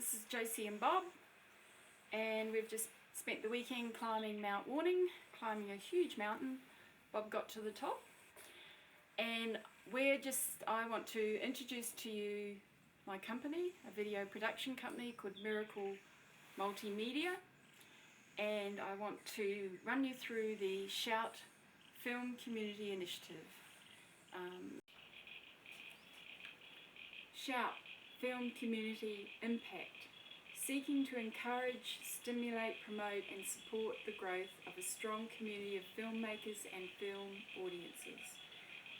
This is Josie and Bob, and we've just spent the weekend climbing Mount Warning, climbing a huge mountain. Bob got to the top, and I want to introduce to you my company, a video production company called Miracle Multimedia, and I want to run you through the Shout Film Community Initiative. Shout Film Community Impact, seeking to encourage, stimulate, promote and support the growth of a strong community of filmmakers and film audiences.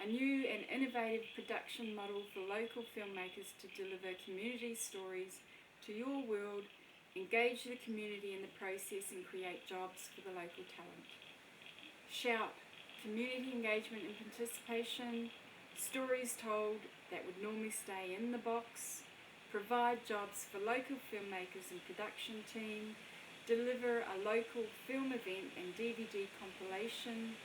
A new and innovative production model for local filmmakers to deliver community stories to your world, engage the community in the process and create jobs for the local talent. Shout, community engagement and participation, stories told that would normally stay in the box, provide jobs for local filmmakers and production team, deliver a local film event and DVD compilation,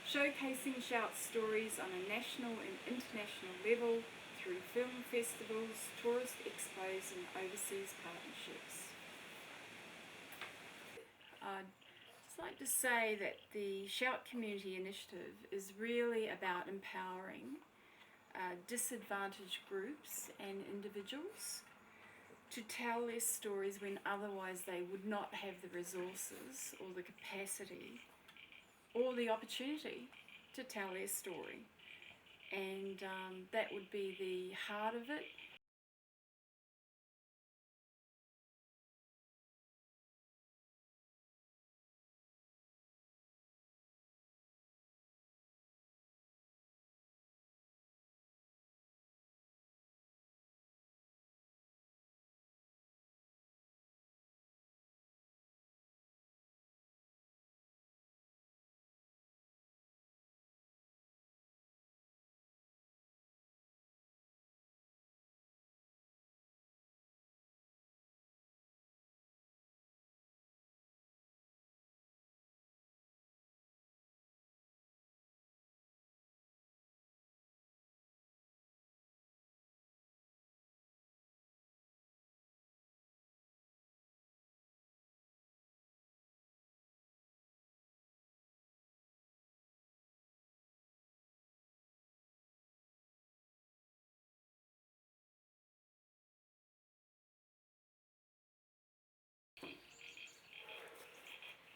showcasing Shout stories on a national and international level through film festivals, tourist expos and overseas partnerships. I'd just like to say that the Shout Community Initiative is really about empowering disadvantaged groups and individuals to tell their stories when otherwise they would not have the resources or the capacity or the opportunity to tell their story. And that would be the heart of it.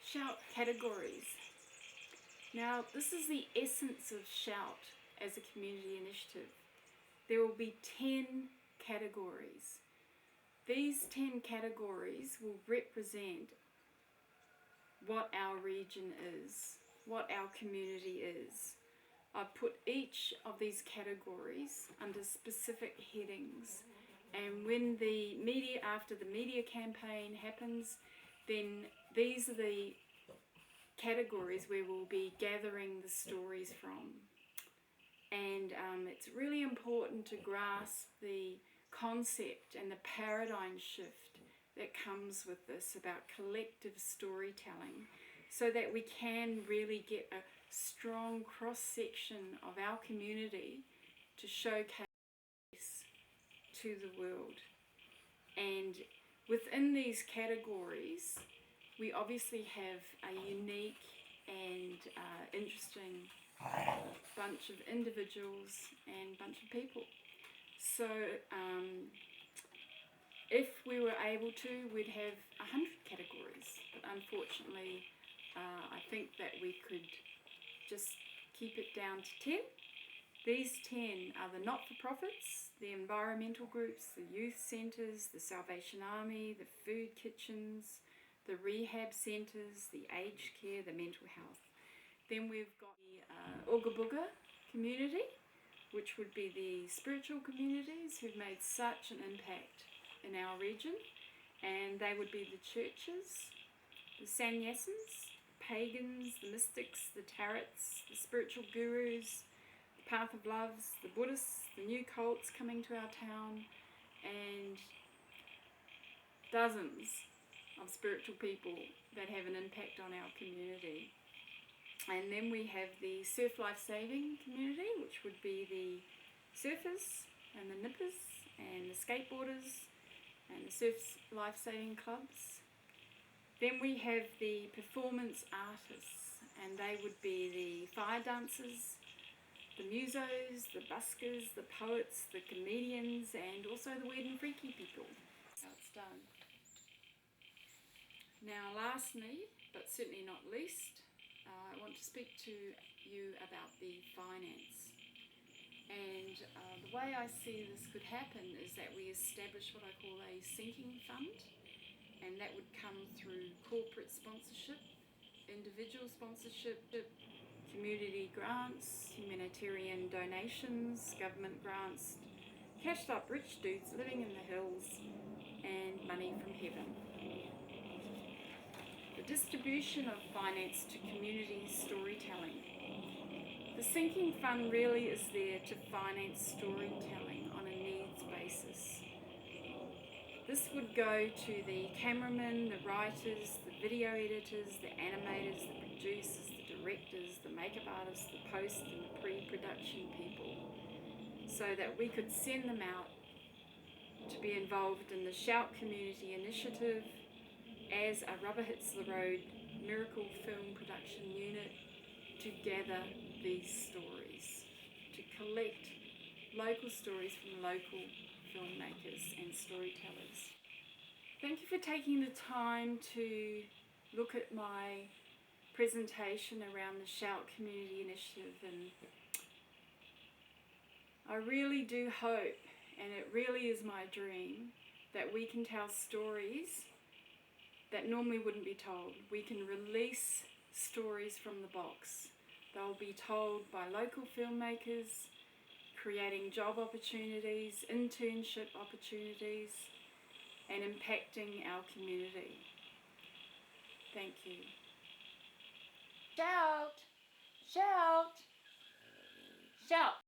Shout categories. Now, this is the essence of Shout as a community initiative. There will be 10 categories. These 10 categories will represent what our region is, what our community is. I've put each of these categories under specific headings, and when the media, after the media campaign happens, then these are the categories where we'll be gathering the stories from. And it's really important to grasp the concept and the paradigm shift that comes with this about collective storytelling, so that we can really get a strong cross-section of our community to showcase to the world. And within these categories, we obviously have a unique and interesting bunch of individuals and bunch of people. So if we were able to, we'd have 100 categories, but unfortunately I think that we could just keep it down to 10. These 10 are the not-for-profits, the environmental groups, the youth centres, the Salvation Army, the food kitchens, the rehab centres, the aged care, the mental health. Then we've got the Ooga Booga community, which would be the spiritual communities who've made such an impact in our region, and they would be the churches, the sannyasins, pagans, the mystics, the tarots, the spiritual gurus, the Path of Loves, the Buddhists, the new cults coming to our town, and dozens of spiritual people that have an impact on our community. And then we have the surf life saving community, which would be the surfers and the nippers and the skateboarders and the surf life-saving clubs. Then we have the performance artists, and they would be the fire dancers, the musos, the buskers, the poets, the comedians, and also the weird and freaky people. How it's done. Now lastly, but certainly not least, I want to speak to you about the finance. And the way I see this could happen is that we establish what I call a sinking fund, and that would come through corporate sponsorship, individual sponsorship, community grants, humanitarian donations, government grants, cashed up rich dudes living in the hills, and money from heaven. The distribution of finance to community storytelling. The sinking fund really is there to finance storytelling on a needs basis. This would go to the cameramen, the writers, the video editors, the animators, the producers, the directors, the makeup artists, the post and the pre-production people, so that we could send them out to be involved in the Shout Community Initiative as a Rubber Hits the Road miracle film production unit to gather these stories, to collect local stories from local filmmakers and storytellers. Thank you for taking the time to look at my presentation around the Shout Community Initiative, and I really do hope, and it really is my dream, that we can tell stories that normally wouldn't be told. We can release stories from the box. They'll be told by local filmmakers, creating job opportunities, internship opportunities, and impacting our community. Thank you. Shout! Shout! Shout!